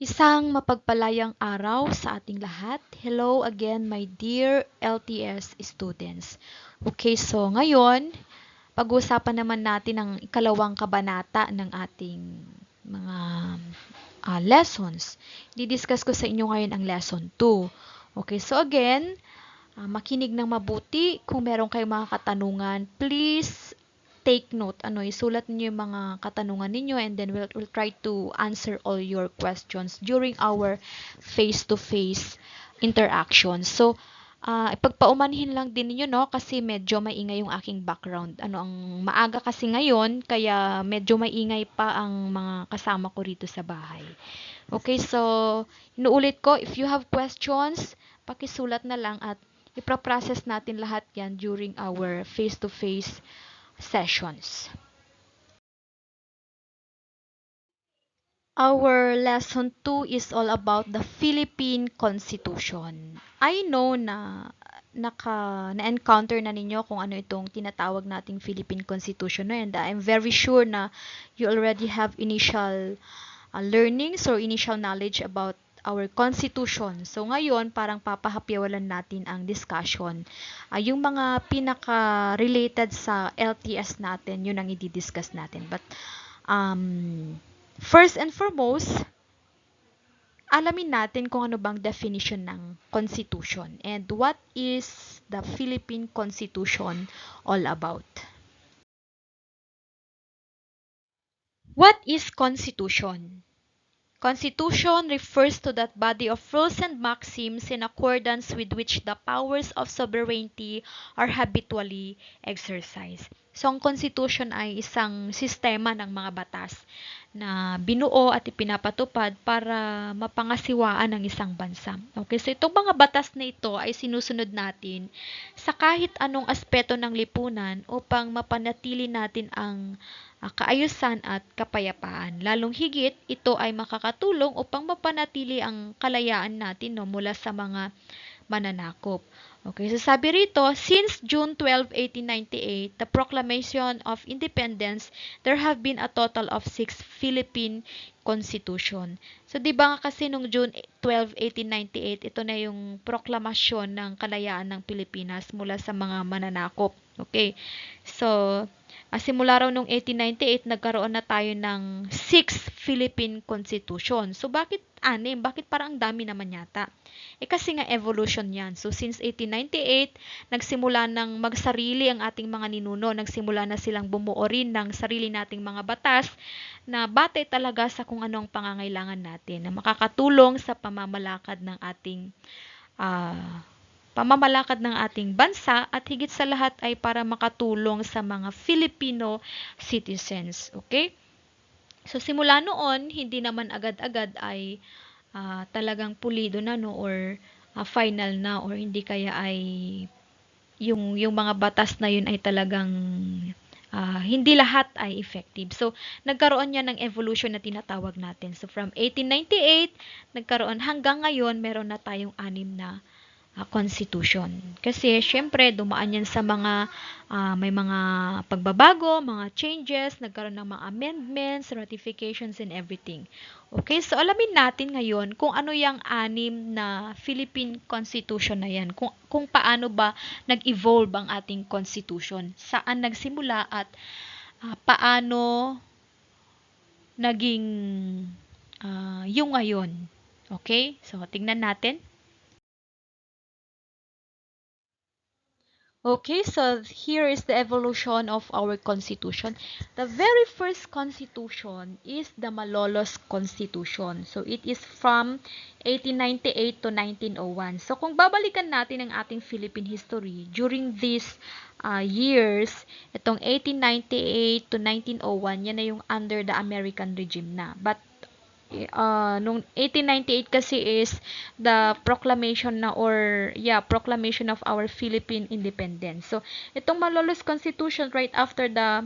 Isang mapagpalayang araw sa ating lahat. Hello again, my dear LTS students. Okay, so ngayon, pag-uusapan naman natin ang ikalawang kabanata ng ating mga lessons. Didiscuss ko sa inyo ngayon ang lesson 2. Okay, so again, makinig ng mabuti. Kung meron kayong mga katanungan, please take note. Isulat niyo yung mga katanungan ninyo and then we'll try to answer all your questions during our face-to-face interaction. So, ipagpaumanhin lang din niyo, no, kasi medyo maingay yung aking background. Ang maaga kasi ngayon, kaya medyo maingay pa ang mga kasama ko rito sa bahay. Okay, so inuulit ko, if you have questions, pakisulat na lang at ipaprocess natin lahat yan during our face-to-face sessions. Our lesson 2 is all about the Philippine Constitution. I know na na-encounter na ninyo kung ano itong tinatawag nating Philippine Constitution, no? And I'm very sure na you already have initial learnings or initial knowledge about our constitution. So ngayon, parang papahapyawalan natin ang discussion. Yung mga pinaka-related sa LTS natin, yun ang i-discuss natin. But first and foremost, alamin natin kung ano bang definition ng constitution and what is the Philippine Constitution all about. What is constitution? Constitution refers to that body of rules and maxims in accordance with which the powers of sovereignty are habitually exercised. So, ang constitution ay isang sistema ng mga batas na binuo at ipinapatupad para mapangasiwaan ng isang bansa. Okay, so itong mga batas na ito ay sinusunod natin sa kahit anong aspeto ng lipunan upang mapanatili natin ang kaayusan at kapayapaan. Lalong higit, ito ay makakatulong upang mapanatili ang kalayaan natin, no, mula sa mga mananakop. Okay, so sabi rito, since June 12, 1898, the Proclamation of Independence, there have been a total of 6 Philippine Constitution. So, di ba nga kasi nung June 12, 1898, ito na yung proklamasyon ng kalayaan ng Pilipinas mula sa mga mananakop. Okay, so simula raw nung 1898, nagkaroon na tayo ng 6 Philippine Constitution. So, bakit 6? Bakit parang ang dami naman yata? Kasi nga evolution yan. So, since 1898, nagsimula ng magsarili ang ating mga ninuno. Nagsimula na silang bumuo rin ng sarili nating mga batas na batay talaga sa kung ano ang pangangailangan natin na makakatulong sa pamamalakad ng ating bansa at higit sa lahat ay para makatulong sa mga Filipino citizens. Okay? So, simula noon, hindi naman agad-agad ay talagang pulido na, no, or final na, or hindi kaya ay yung mga batas na yun ay talagang hindi lahat ay effective. So, nagkaroon yan ng evolution na tinatawag natin. So, from 1898, nagkaroon hanggang ngayon, meron na tayong 6 na constitution. Kasi, syempre, dumaan yan sa mga, may mga pagbabago, mga changes, nagkaroon ng mga amendments, ratifications, and everything. Okay, so alamin natin ngayon kung ano yung 6 na Philippine Constitution na yan, kung paano ba nag-evolve ang ating constitution, saan nagsimula at paano naging yung ngayon. Okay, so tingnan natin. Okay, so here is the evolution of our constitution. The very first constitution is the Malolos Constitution. So it is from 1898 to 1901. So kung babalikan natin ang ating Philippine history during these years, itong 1898 to 1901, yan na yung under the American regime na. But nung 1898 kasi is the proclamation na proclamation of our Philippine independence. So, itong Malolos Constitution right after the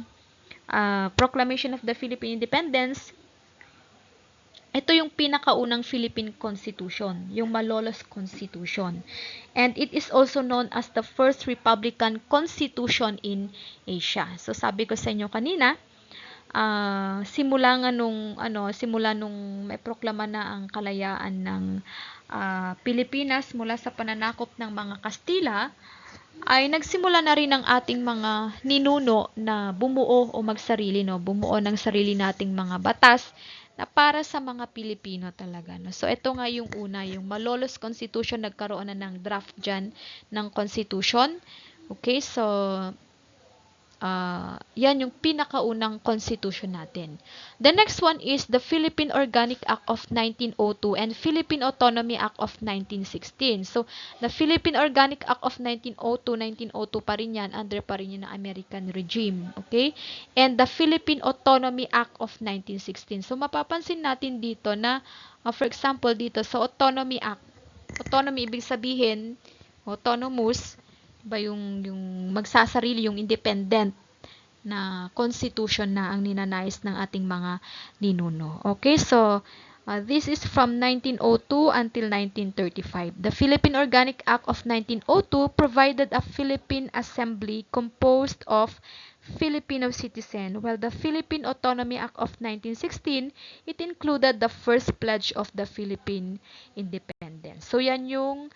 proclamation of the Philippine independence, ito yung pinakaunang Philippine Constitution, yung Malolos Constitution. And it is also known as the first Republican Constitution in Asia. So, sabi ko sa inyo kanina, simula nung may proklama na ang kalayaan ng Pilipinas mula sa pananakop ng mga Kastila, ay nagsimula na rin ang ating mga ninuno na bumuo o magsarili, no? Bumuo ng sarili nating mga batas na para sa mga Pilipino talaga, no? So, ito nga yung una, yung Malolos Constitution, nagkaroon na ng draft dyan ng Constitution. Okay, so, yan yung pinakaunang constitution natin. The next one is the Philippine Organic Act of 1902 and Philippine Autonomy Act of 1916. So, the Philippine Organic Act of 1902 pa rin yan, under pa rin yan ng American regime. Okay? And the Philippine Autonomy Act of 1916. So, mapapansin natin dito na, for example, dito sa Autonomy Act, autonomy, ibig sabihin, autonomous, ba yung magsasarili, yung independent na constitution na ang ninanais ng ating mga ninuno. Okay, so this is from 1902 until 1935. The Philippine Organic Act of 1902 provided a Philippine Assembly composed of Filipino citizen, while the Philippine Autonomy Act of 1916, it included the first pledge of the Philippine independence. So yan yung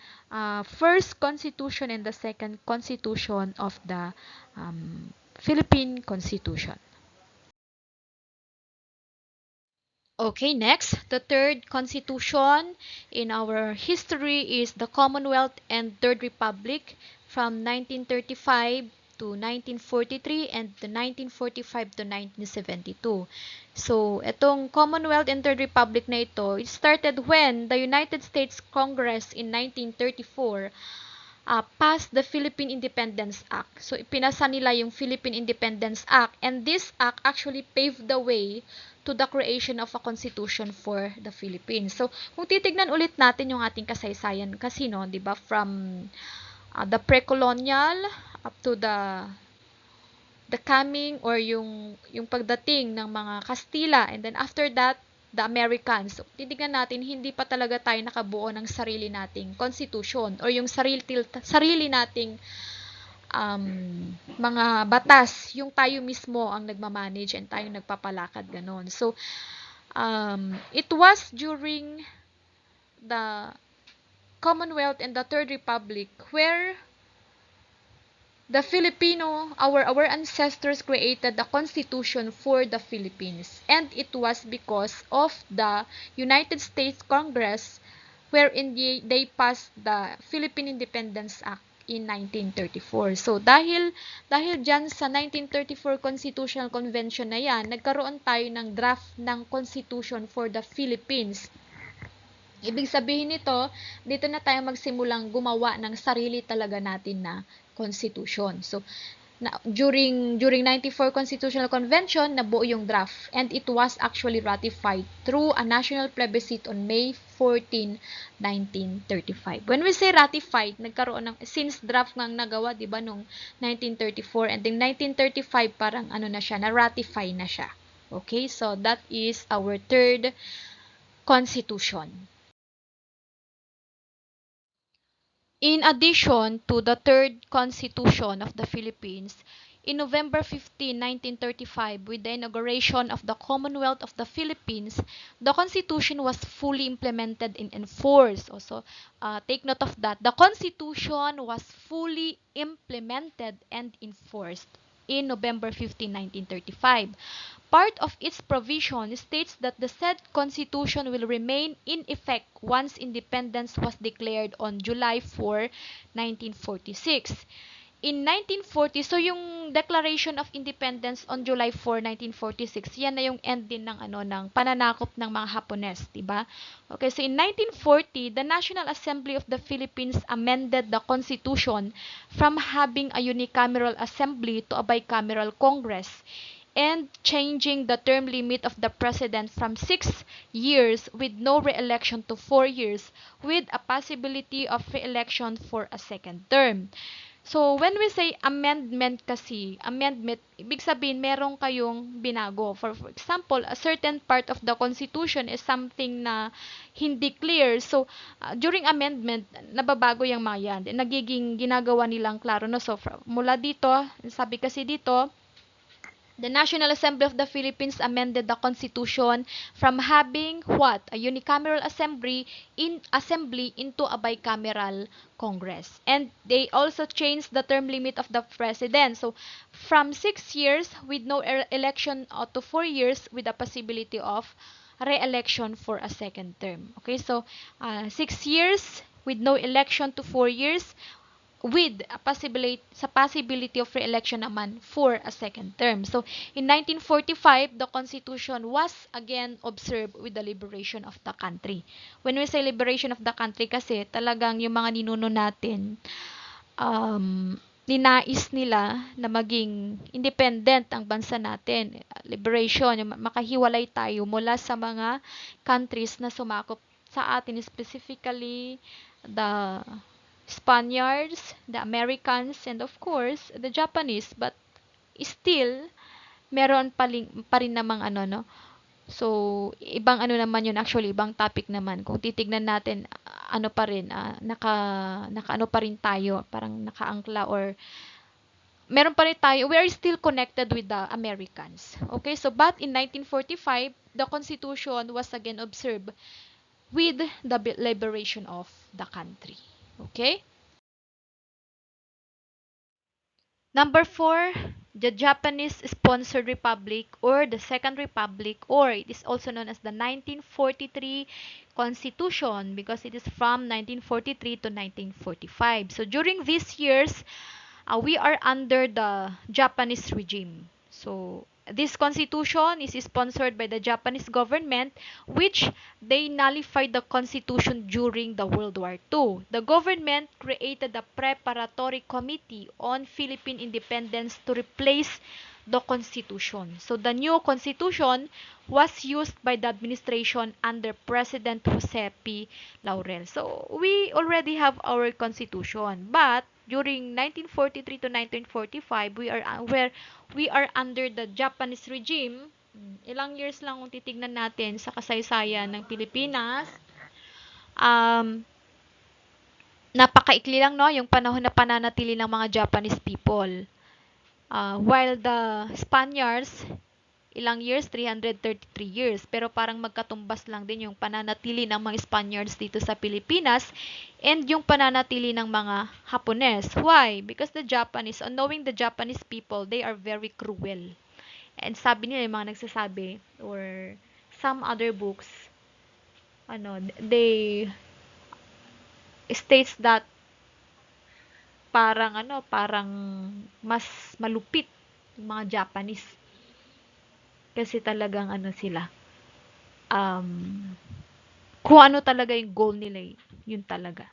first constitution and the second constitution of the Philippine Constitution. Okay, next, the third constitution in our history is the Commonwealth and Third Republic from 1935 to 1943 and the 1945 to 1972. So, itong Commonwealth and Third Republic na ito, it started when the United States Congress in 1934 passed the Philippine Independence Act. So, ipinasa nila yung Philippine Independence Act, and this act actually paved the way to the creation of a constitution for the Philippines. So, kung titignan ulit natin yung ating kasaysayan kasi, no, di ba, from the pre-colonial up to the coming or yung pagdating ng mga Kastila, and then after that, the Americans. So, titignan natin, hindi pa talaga tayo nakabuo ng sarili nating constitution or yung sarili nating mga batas, yung tayo mismo ang nagmamanage and tayo nagpapalakad, ganon. So, it was during the Commonwealth and the Third Republic where the our ancestors created the Constitution for the Philippines, and it was because of the United States Congress wherein they passed the Philippine Independence Act in 1934. So, dahil dyan sa 1934 Constitutional Convention na yan, nagkaroon tayo ng draft ng Constitution for the Philippines. Ibig sabihin nito, dito na tayo magsimulang gumawa ng sarili talaga natin na constitution. So, during 94 Constitutional Convention, nabuo yung draft, and it was actually ratified through a national plebiscite on May 14, 1935. When we say ratified, nagkaroon ng, since draft nga nagawa, di ba, nung 1934, and in 1935, parang na siya, na-ratify na siya. Okay, so that is our third constitution. In addition to the third constitution of the Philippines, in November 15, 1935, with the inauguration of the Commonwealth of the Philippines, the Constitution was fully implemented and enforced. Also, take note of that. The Constitution was fully implemented and enforced in November 15, 1935. Part of its provision states that the said constitution will remain in effect once independence was declared on July 4, 1946. In 1940, so yung Declaration of Independence on July 4, 1946, yan na yung end din ng ng pananakop ng mga Hapones, 'di ba? Okay, so in 1940, the National Assembly of the Philippines amended the Constitution from having a unicameral assembly to a bicameral Congress, and changing the term limit of the president from 6 years with no re-election to 4 years with a possibility of re-election for a second term. So, when we say amendment kasi, amendment, ibig sabihin meron kayong binago. For example, a certain part of the Constitution is something na hindi clear. So, during amendment, nababago yung mga yan. Nagiging ginagawa nilang klaro. No? So, mula dito, sabi kasi dito, The National Assembly of the Philippines amended the Constitution from having what? A unicameral assembly into a bicameral Congress. And they also changed the term limit of the president. So from 6 years with no election to 4 years with the possibility of re-election for a second term. Okay, so 6 years with no election to 4 years with a possibility of re-election naman for a second term. So, in 1945, the Constitution was again observed with the liberation of the country. When we say liberation of the country kasi, talagang yung mga ninuno natin, ninais nila na maging independent ang bansa natin. Liberation, yung makahiwalay tayo mula sa mga countries na sumakop sa atin, specifically the Spaniards, the Americans, and of course, the Japanese. But still, meron pa rin namang ano, no? So, ibang ano naman yun, actually, ibang topic naman. Kung titignan natin, ano pa rin, naka ano pa rin tayo, parang nakaangkla or meron pa rin tayo, we are still connected with the Americans. Okay, so but in 1945, the Constitution was again observed with the liberation of the country. Okay? Number 4, the Japanese-sponsored republic or the Second Republic, or it is also known as the 1943 Constitution because it is from 1943 to 1945. So during these years, we are under the Japanese regime. So this constitution is sponsored by the Japanese government, which they nullified the constitution during the World War II. The government created a preparatory committee on Philippine independence to replace the constitution. So the new constitution was used by the administration under President Jose P. Laurel. So we already have our constitution, but during 1943 to 1945, we are under the Japanese regime. Ilang years lang kung titignan natin sa kasaysayan ng Pilipinas. Napakaikli lang, no, yung panahon na pananatili ng mga Japanese people. While the Spaniards, ilang years? 333 years. Pero parang magkatumbas lang din yung pananatili ng mga Spaniards dito sa Pilipinas and yung pananatili ng mga Hapones. Why? Because the Japanese, on knowing the Japanese people, they are very cruel. And sabi nila, yung mga nagsasabi, or some other books, they states that parang mas malupit yung mga Japanese. Kasi talagang sila. Kung ano talaga yung goal nila, yun talaga.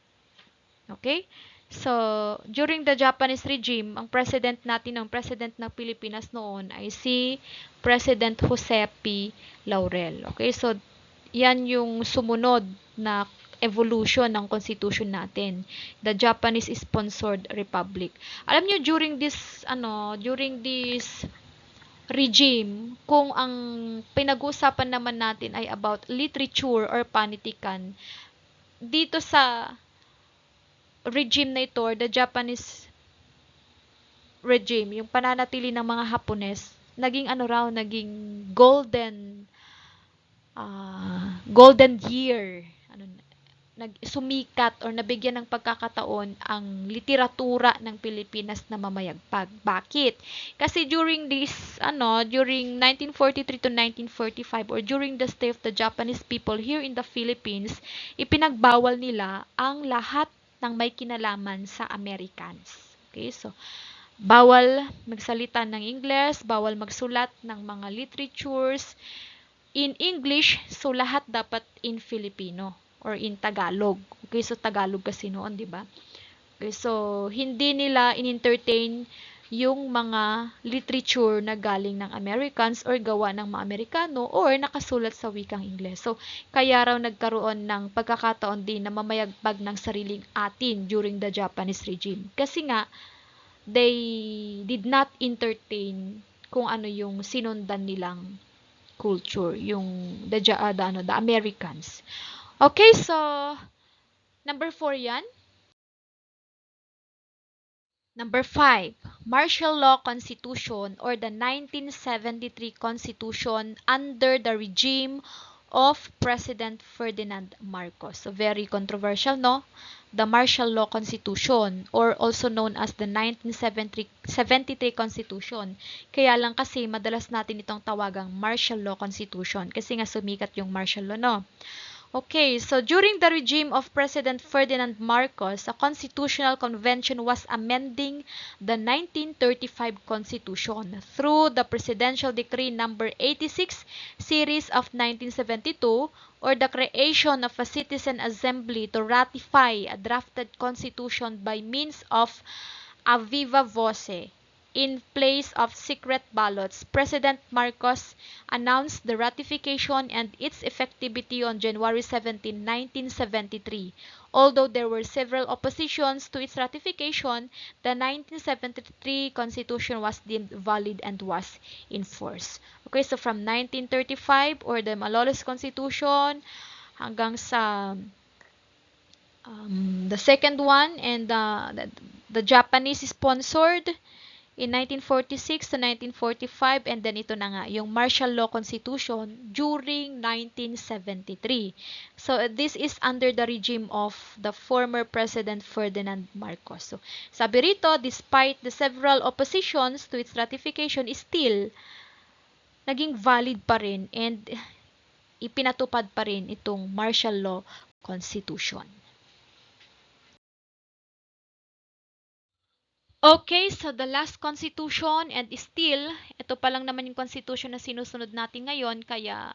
Okay? So, during the Japanese regime, ang president ng Pilipinas noon ay si President Jose P. Laurel. Okay? So, yan yung sumunod na evolution ng constitution natin. The Japanese-sponsored republic. Alam niyo, during this regime, kung ang pinag-uusapan naman natin ay about literature or panitikan, dito sa regime na ito, the Japanese regime, yung pananatili ng mga Hapones, naging golden year. Sumikat or nabigyan ng pagkakataon ang literatura ng Pilipinas na mamayagpag. Bakit? Kasi during 1943 to 1945 or during the stay of the Japanese people here in the Philippines, ipinagbawal nila ang lahat ng may kinalaman sa Americans. Okay? So, bawal magsalita ng Ingles, bawal magsulat ng mga literatures in English, so lahat dapat in Filipino or in Tagalog. Okay, so Tagalog kasi noon, di ba? Okay, so hindi nila in-entertain yung mga literature na galing ng Americans or gawa ng mga Amerikano or nakasulat sa wikang Ingles. So, kaya raw nagkaroon ng pagkakataon din na mamayagpag ng sariling atin during the Japanese regime. Kasi nga, they did not entertain kung ano yung sinundan nilang culture, yung the Americans. Okay, so number 4 yan. Number 5, martial law constitution or the 1973 constitution under the regime of President Ferdinand Marcos. So very controversial, no? The martial law constitution or also known as the 1973 constitution. Kaya lang kasi madalas natin itong tawagang martial law constitution kasi nga sumikat yung martial law, no? Okay, so during the regime of President Ferdinand Marcos, a constitutional convention was amending the 1935 Constitution through the Presidential Decree number 86 series of 1972 or the creation of a citizen assembly to ratify a drafted constitution by means of a viva voce. In place of secret ballots, President Marcos announced the ratification and its effectivity on January 17, 1973. Although there were several oppositions to its ratification, the 1973 Constitution was deemed valid and was enforced. Okay, so from 1935 or the Malolos Constitution hanggang sa the second one and the Japanese sponsored in 1946 to 1945 and then ito na nga yung martial law constitution during 1973. So this is under the regime of the former President Ferdinand Marcos. So sabi rito, despite the several oppositions to its ratification, still naging valid pa rin and ipinatupad pa rin itong martial law constitution. Okay, so the last constitution and still, ito pa lang naman yung constitution na sinusunod natin ngayon, kaya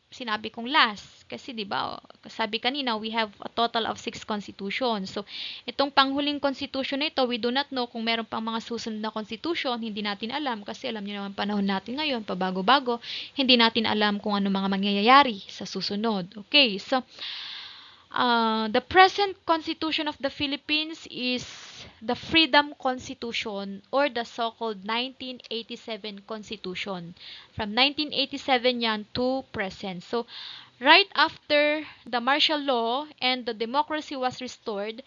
sinabi kong last. Kasi di ba, sabi kanina, we have a total of 6 constitutions. So, itong panghuling constitution na ito, we do not know kung meron pang mga susunod na constitution, hindi natin alam kasi alam niyo naman panahon natin ngayon, pabago-bago, hindi natin alam kung ano mga mangyayari sa susunod. Okay, so, the present Constitution of the Philippines is the Freedom Constitution or the so-called 1987 Constitution. From 1987 yan to present. So, right after the martial law and the democracy was restored,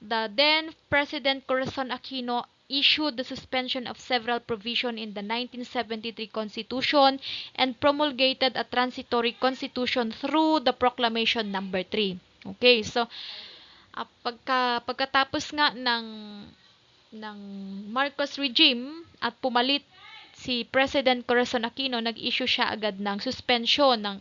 the then President Corazon Aquino issued the suspension of several provisions in the 1973 Constitution and promulgated a transitory constitution through the Proclamation number 3. Okay, so pagkatapos nga ng Marcos regime at pumalit si President Corazon Aquino, nag-issue siya agad ng suspension ng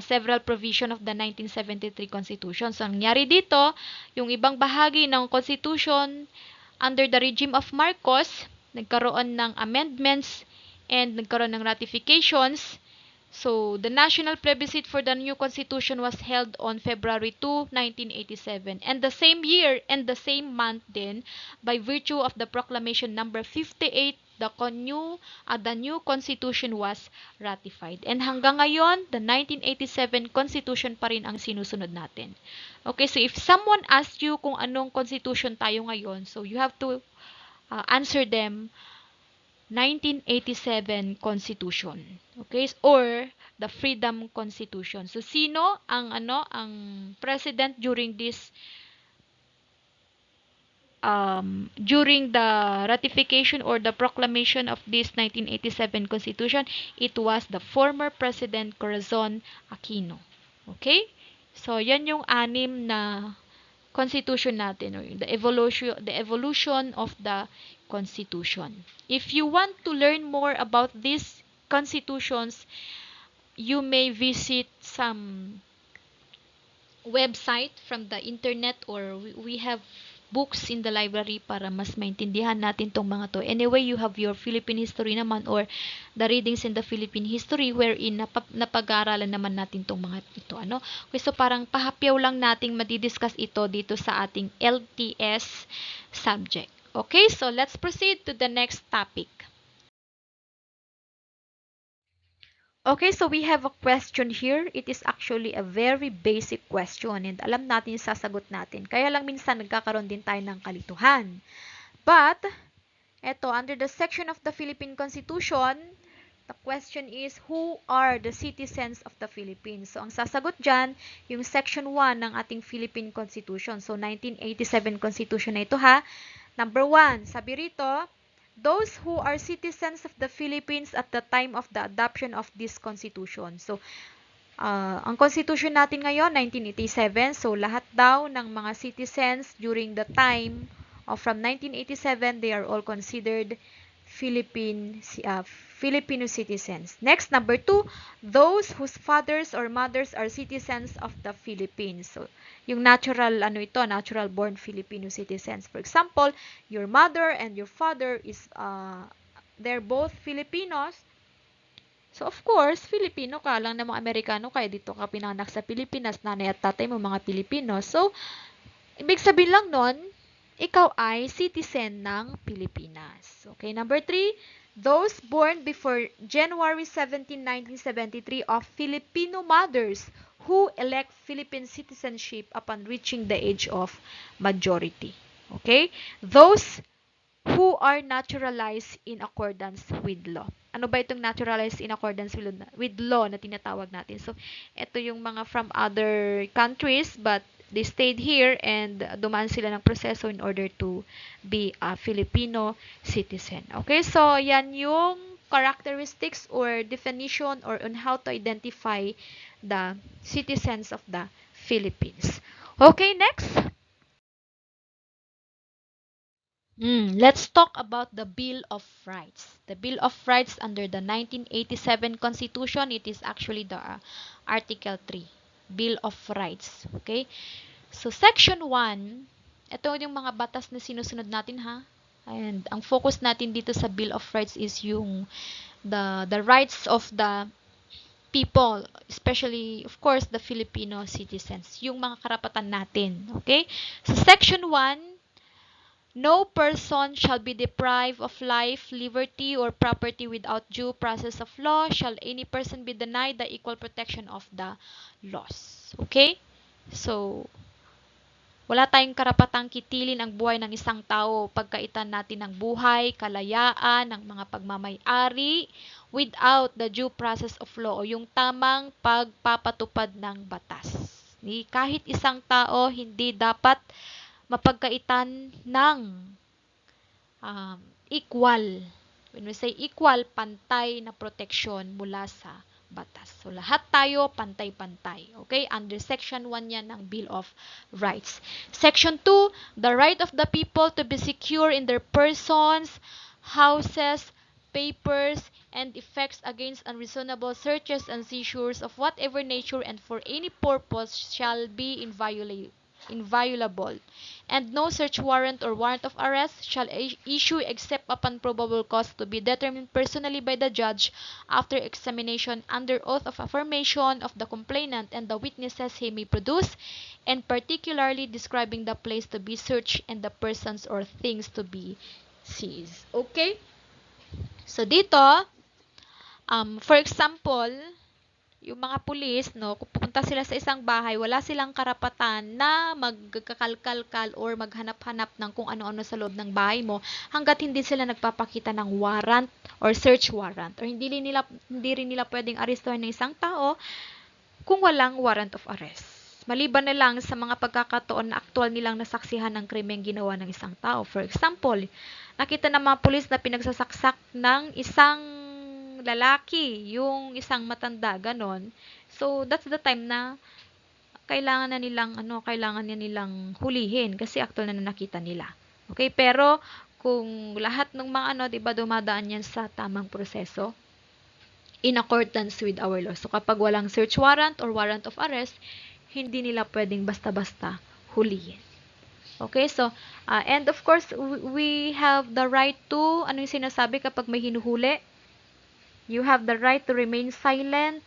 several provision of the 1973 Constitution. So, nangyari dito, yung ibang bahagi ng Constitution under the regime of Marcos, nagkaroon ng amendments and nagkaroon ng ratifications. So, the national plebiscite for the new constitution was held on February 2, 1987. And the same year and the same month din, by virtue of the proclamation number 58, the new constitution was ratified. And hanggang ngayon, the 1987 constitution pa rin ang sinusunod natin. Okay, so if someone asks you kung anong constitution tayo ngayon, so you have to answer them 1987 Constitution. Okay? Or the Freedom Constitution. So sino ang president during this during the ratification or the proclamation of this 1987 Constitution? It was the former President Corazon Aquino. Okay? So yan yung 6 na constitution natin or the evolution of the constitution. If you want to learn more about these constitutions, you may visit some website from the internet or we have books in the library para mas maintindihan natin tong mga to. Anyway, you have your Philippine history naman or the readings in the Philippine history wherein napag-aaralan naman natin tong mga ito. Okay, so parang pahapyaw lang nating madidiscuss ito dito sa ating LTS subject. Okay, so let's proceed to the next topic. Okay, so we have a question here. It is actually a very basic question and alam natin yung sasagot natin. Kaya lang minsan nagkakaroon din tayo ng kalituhan. But, eto, under the section of the Philippine Constitution, the question is, who are the citizens of the Philippines? So, ang sasagot dyan, yung section 1 ng ating Philippine Constitution. So, 1987 Constitution na ito ha. Number 1, sabi rito, those who are citizens of the Philippines at the time of the adoption of this Constitution. So, ang Constitution natin ngayon, 1987. So, lahat daw ng mga citizens during the time of from 1987, they are all considered Filipino citizens. Next, number 2, those whose fathers or mothers are citizens of the Philippines. So, yung natural, natural born Filipino citizens. For example, your mother and your father they're both Filipinos. So, of course, Filipino ka lang namang Amerikano kaya dito ka pinanganak sa Pilipinas, nanay at tatay mo mga Pilipino. So, ibig sabihin lang nun, ikaw ay citizen ng Pilipinas. Okay, number 3, those born before January 17, 1973 of Filipino mothers who elect Philippine citizenship upon reaching the age of majority. Okay, those who are naturalized in accordance with law. Ano ba itong naturalized in accordance with law na tinatawag natin? So, ito yung mga from other countries but they stayed here and dumaan sila ng proseso in order to be a Filipino citizen. Okay, so yan yung characteristics or definition or on how to identify the citizens of the Philippines. Okay, next. Let's talk about the Bill of Rights. The Bill of Rights under the 1987 Constitution, it is actually the Article 3, Bill of Rights. Okay? So, Section 1, ito yung mga batas na sinusunod natin ha. And ang focus natin dito sa Bill of Rights is yung the rights of the people, especially, of course, the Filipino citizens. Yung mga karapatan natin. Okay? So, Section 1, no person shall be deprived of life, liberty, or property without due process of law. Shall any person be denied the equal protection of the laws. Okay? So, wala tayong karapatang kitilin ang buhay ng isang tao, pagkaitan natin ng buhay, kalayaan, ng mga pagmamay-ari, without the due process of law, o yung tamang pagpapatupad ng batas. Kahit isang tao hindi dapat mapagkaitan ng equal. When we say equal, pantay na proteksyon mula sa batas. So, lahat tayo pantay-pantay. Okay? Under Section 1 yan ng Bill of Rights. Section 2, the right of the people to be secure in their persons, houses, papers, and effects against unreasonable searches and seizures of whatever nature and for any purpose shall be inviolable, and no search warrant or warrant of arrest shall issue except upon probable cause to be determined personally by the judge after examination under oath of affirmation of the complainant and the witnesses he may produce, and particularly describing the place to be searched and the persons or things to be seized. Okay? So, dito, for example, yung mga pulis, no, kung pupunta sila sa isang bahay, wala silang karapatan na magkakalkal or maghanap-hanap ng kung ano-ano sa loob ng bahay mo hanggat hindi sila nagpapakita ng warrant or search warrant. Or hindi rin nila pwedeng arestuhan ng isang tao kung walang warrant of arrest. Maliban na lang sa mga pagkakataon na aktual nilang nasaksihan ng krimeng ginawa ng isang tao. For example, nakita ng mga pulis na pinagsasaksak ng isang lalaki, yung isang matanda, ganon. So, that's the time na kailangan niya nilang hulihin kasi actual na nakita nila. Okay, pero kung lahat ng mga 'di ba dumadaan yan sa tamang proseso in accordance with our law. So, kapag walang search warrant or warrant of arrest, hindi nila pwedeng basta-basta hulihin. Okay, so, and of course, we have the right to, ano yung sinasabi kapag may hinuhuli? You have the right to remain silent.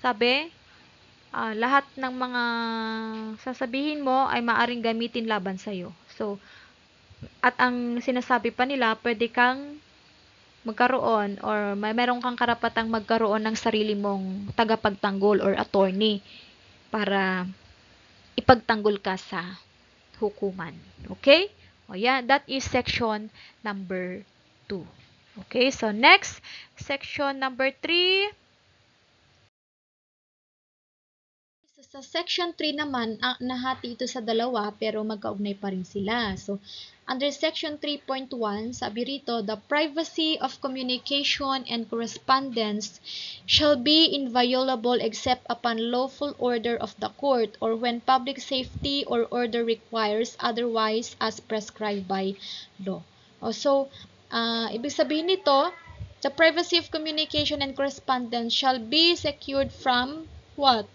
Sabi, lahat ng mga sasabihin mo ay maaring gamitin laban sa'yo. So, at ang sinasabi pa nila, pwede kang magkaroon or meron kang karapatang magkaroon ng sarili mong tagapagtanggol or attorney para ipagtanggol ka sa hukuman. Okay? O yan, that is section number 2. Okay, so next, section number 3. So, sa Section 3 naman, nahati ito sa dalawa pero magkaugnay pa rin sila. So, under Section 3.1, sabi rito, the privacy of communication and correspondence shall be inviolable except upon lawful order of the court or when public safety or order requires otherwise as prescribed by law. So, ibig sabihin nito, the privacy of communication and correspondence shall be secured from what?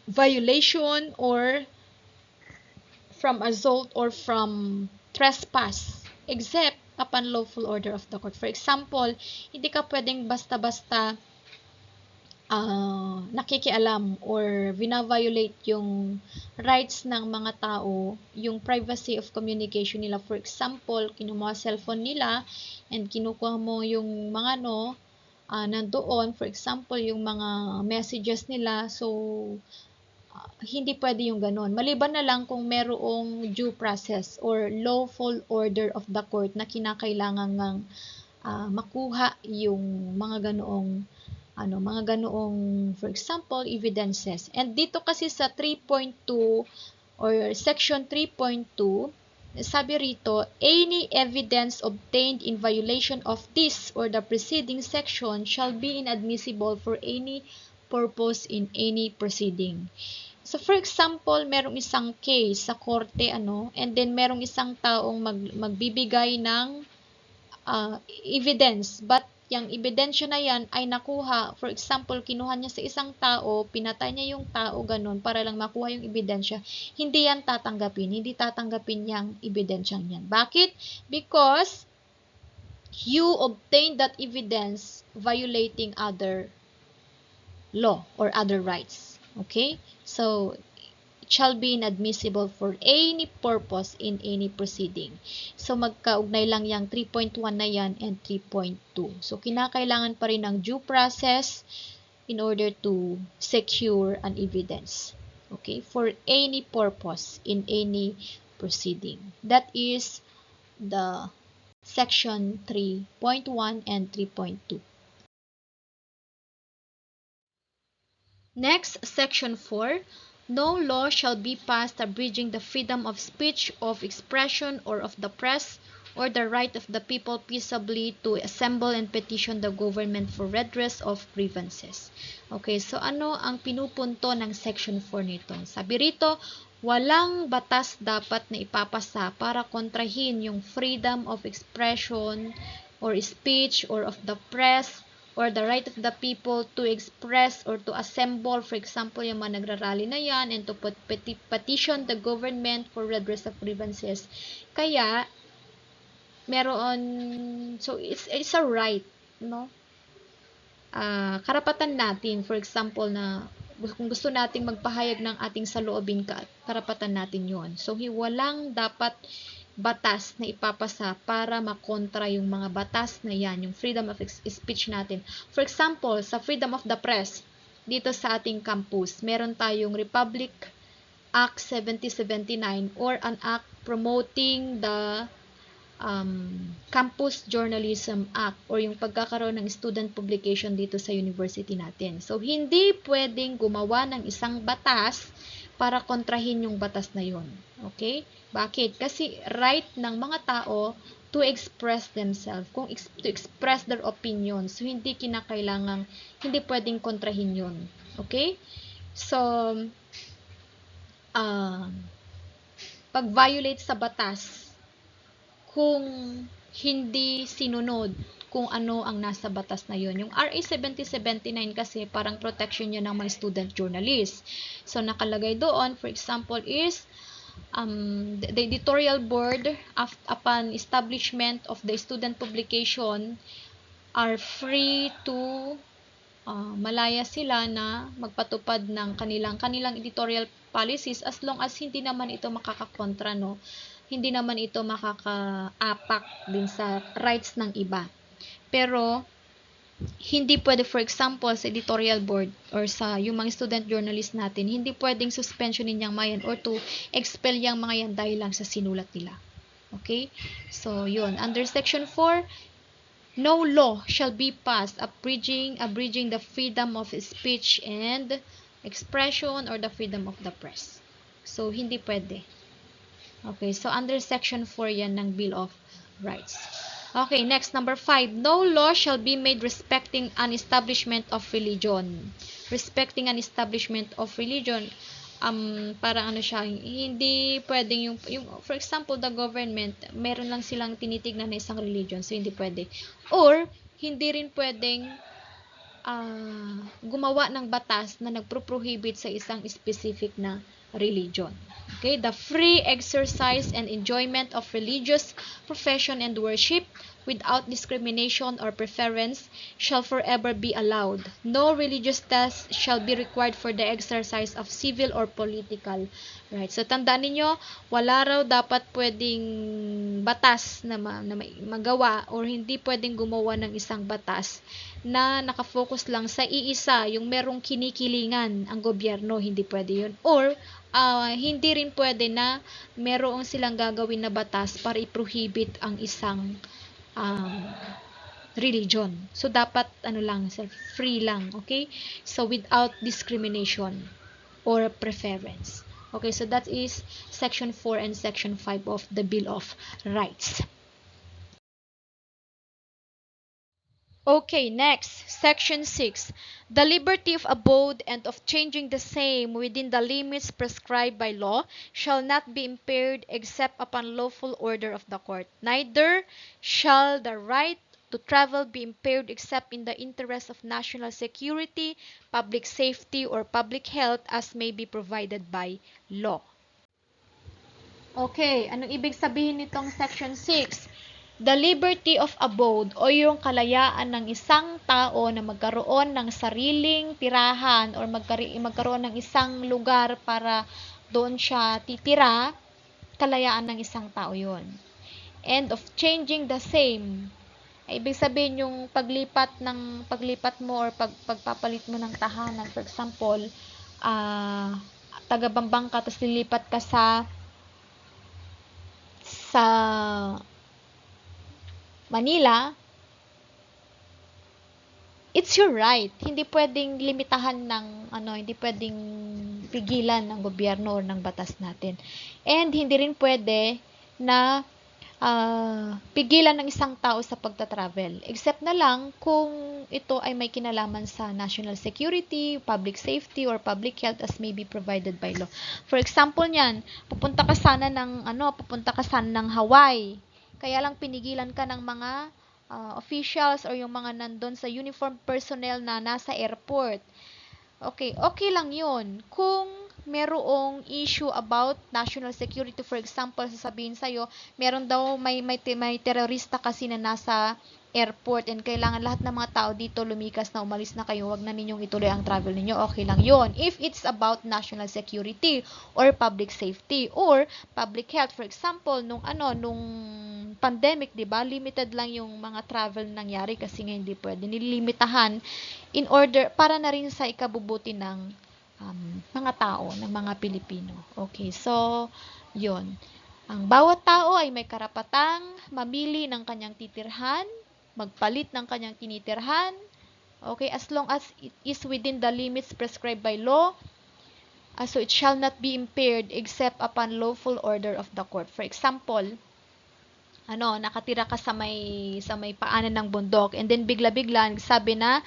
Violation or from assault or from trespass except upon lawful order of the court. For example, hindi ka pwedeng basta-basta nakikialam or vina-violate yung rights ng mga tao, yung privacy of communication nila. For example, kinuha cellphone nila and kinukuha mo yung mga nandoon, for example, yung mga messages nila. So, hindi pwede yung ganun. Maliban na lang kung merong due process or lawful order of the court na kinakailangan ng makuha yung mga ganoong for example evidences. And dito kasi sa 3.2 or section 3.2, sabi rito, any evidence obtained in violation of this or the preceding section shall be inadmissible for any purpose in any proceeding. So, for example, merong isang case sa korte, and then merong isang taong magbibigay ng evidence, but yung ebidensya na yan ay nakuha, for example, kinuha niya sa isang tao, pinatay niya yung tao, ganun, para lang makuha yung ebidensya, hindi yan hindi tatanggapin yung ebidensyang yan. Bakit? Because you obtained that evidence violating other law or other rights. Okay? So, it shall be inadmissible for any purpose in any proceeding. So, magkaugnay lang yung 3.1 na yan and 3.2. So, kinakailangan pa rin ng due process in order to secure an evidence. Okay? For any purpose in any proceeding. That is the section 3.1 and 3.2. Next, section 4. No law shall be passed abridging the freedom of speech, of expression, or of the press, or the right of the people peaceably to assemble and petition the government for redress of grievances. Okay, so ano ang pinupunto ng section 4 nito? Sabi rito, walang batas dapat na ipapasa para kontrahin yung freedom of expression, or speech, or of the press, or the right of the people to express or to assemble, for example, yung mga nagrarally na yan, and to petition the government for redress of grievances. Kaya, so it's a right, no? Karapatan natin, for example, na kung gusto nating magpahayag ng ating saloobin, karapatan natin yon. So, walang dapat batas na ipapasa para makontra yung mga batas na yan, yung freedom of speech natin. For example, sa freedom of the press, dito sa ating campus, meron tayong Republic Act 7079 or an act promoting the Campus Journalism Act or yung pagkakaroon ng student publication dito sa university natin. So, hindi pwedeng gumawa ng isang batas para kontrahin yung batas na yon. Okay? Bakit? Kasi right ng mga tao to express themselves, to express their opinions. So, hindi pwedeng kontrahin yun. Okay? So, pag-violate sa batas, kung hindi sinunod kung ano ang nasa batas na yun. Yung RA 7079 kasi parang protection yun ng mga student journalists. So, nakalagay doon, for example, is the editorial board upon establishment of the student publication are free to malaya sila na magpatupad ng kanilang editorial policies as long as hindi naman ito makakakontra, no? Hindi naman ito makakaapak din sa rights ng iba. Pero, hindi pwede, for example, sa editorial board or sa yung mga student journalist natin, hindi pwedeng suspensionin yung mga yan or to expel yung mga yan dahil lang sa sinulat nila. Okay? So, yun. Under section 4, no law shall be passed abridging the freedom of speech and expression or the freedom of the press. So, hindi pwede. Okay, so under Section 4 yan ng Bill of Rights. Okay, next, number 5. No law shall be made respecting an establishment of religion. Respecting an establishment of religion, parang ano siya, hindi pwedeng yung, for example, the government, meron lang silang tinitignan na isang religion, so hindi pwede. Or, hindi rin pwedeng gumawa ng batas na nagpro-prohibit sa isang specific na religion. Okay, the free exercise and enjoyment of religious profession and worship without discrimination or preference shall forever be allowed. No religious test shall be required for the exercise of civil or political rights. So, tandaan ninyo, wala raw dapat pwedeng batas na magawa or hindi pwedeng gumawa ng isang batas na nakafocus lang sa iisa, yung merong kinikilingan ang gobyerno, hindi pwede yun. Or, hindi rin pwede na merong silang gagawin na batas para i-prohibit ang isang religion. So, dapat, free lang, okay? So, without discrimination or preference. Okay, so that is Section 4 and Section 5 of the Bill of Rights. Okay, next, Section 6. The liberty of abode and of changing the same within the limits prescribed by law shall not be impaired except upon lawful order of the court. Neither shall the right to travel be impaired except in the interest of national security, public safety, or public health as may be provided by law. Okay, anong ibig sabihin nitong Section 6? The liberty of abode o yung kalayaan ng isang tao na magkaroon ng sariling tirahan or magkaroon ng isang lugar para doon siya titira, kalayaan ng isang tao yun. And of changing the same, ibig sabihin yung paglipat mo or pagpapalit mo ng tahanan. For example, taga Bambang ka, tapos lilipat ka sa Manila, it's your right. Hindi pwedeng limitahan hindi pwedeng pigilan ng gobyerno or ng batas natin. And hindi rin pwede na pigilan ng isang tao sa pagta-travel. Except na lang kung ito ay may kinalaman sa national security, public safety, or public health as may be provided by law. For example niyan, pupunta ka sana ng Hawaii. Kaya lang pinigilan ka ng mga officials or yung mga nandun sa uniform personnel na nasa airport. Okay lang yun. Kung merong issue about national security, for example, sasabihin sa'yo, meron daw, may terorista kasi na nasa airport and kailangan lahat ng mga tao dito lumikas na umalis na kayo, wag na ninyong ituloy ang travel ninyo, okay lang yon. If it's about national security or public safety or public health, for example, nung pandemic, 'di ba? Limited lang yung mga travel nangyari kasi nga hindi pwede, nililimitahan in order para na rin sa ikabubuti ng mga tao, ng mga Pilipino. Okay, so yon. Ang bawat tao ay may karapatang mamili ng kanyang titirhan, magpalit ng kanyang tinitirhan, okay, as long as it is within the limits prescribed by law, so it shall not be impaired except upon lawful order of the court. For example, nakatira ka sa may paanan ng bundok and then bigla-bigla sabi na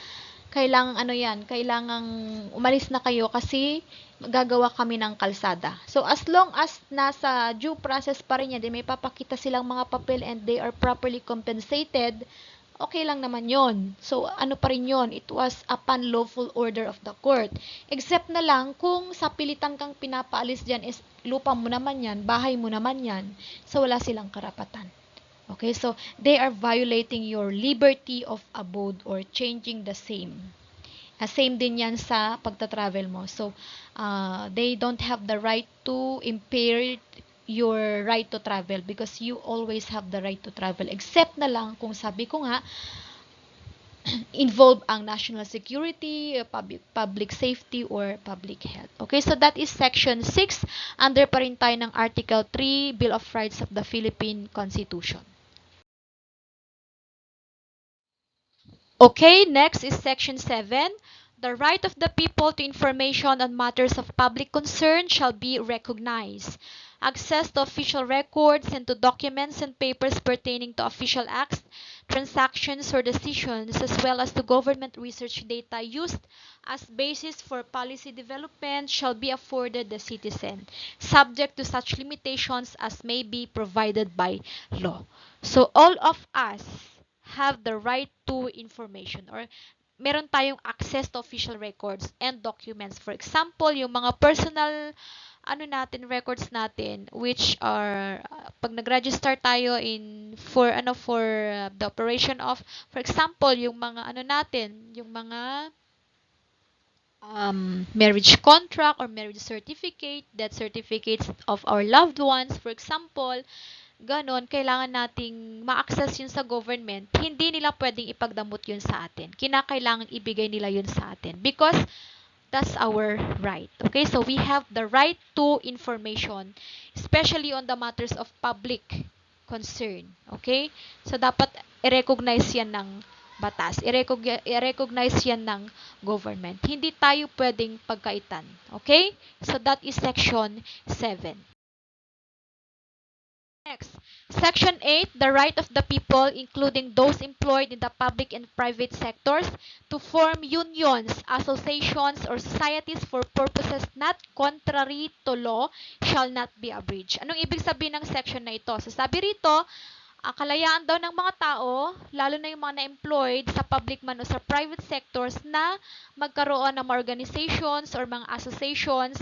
kailangang umalis na kayo kasi gagawa kami ng kalsada. So, as long as nasa due process pa rin yan, may papakita silang mga papel and they are properly compensated, okay lang naman yon. So, pa rin yon? It was upon lawful order of the court. Except na lang, kung sa pilitan kang pinapaalis dyan is lupa mo naman yan, bahay mo naman yan, so wala silang karapatan. Okay, so they are violating your liberty of abode or changing the same. Same din yan sa pagta-travel mo. So, they don't have the right to impair your right to travel because you always have the right to travel. Except na lang kung sabi ko nga, involve ang national security, public safety, or public health. Okay, so that is Section 6. Under pa rin tayo ng Article 3, Bill of Rights of the Philippine Constitution. Okay, next is Section 7. the right of the people to information on matters of public concern shall be recognized. Access to official records and to documents and papers pertaining to official acts, transactions, or decisions, as well as to government research data used as basis for policy development shall be afforded the citizen, subject to such limitations as may be provided by law. So all of us have the right to information, or meron tayong access to official records and documents. For example, yung mga personal records natin, which are pag nag-register tayo for the operation of, for example, yung mga yung mga marriage contract or marriage certificate, death certificates of our loved ones, for example, ganon, kailangan nating ma-access yun sa government. Hindi nila pwedeng ipagdamot yun sa atin. Kinakailangan ibigay nila yun sa atin because that's our right. Okay, so we have the right to information, especially on the matters of public concern. Okay, so dapat i-recognize yan ng batas. I-recognize yan ng government. Hindi tayo pwedeng pagkaitan. Okay, so that is section 7. Next, Section 8, the right of the people, including those employed in the public and private sectors, to form unions, associations, or societies for purposes not contrary to law shall not be abridged. Anong ibig sabihin ng section na ito? So, sabi rito, kalayaan daw ng mga tao, lalo na yung mga na-employed sa public man o sa private sectors, na magkaroon ng mga organizations or mga associations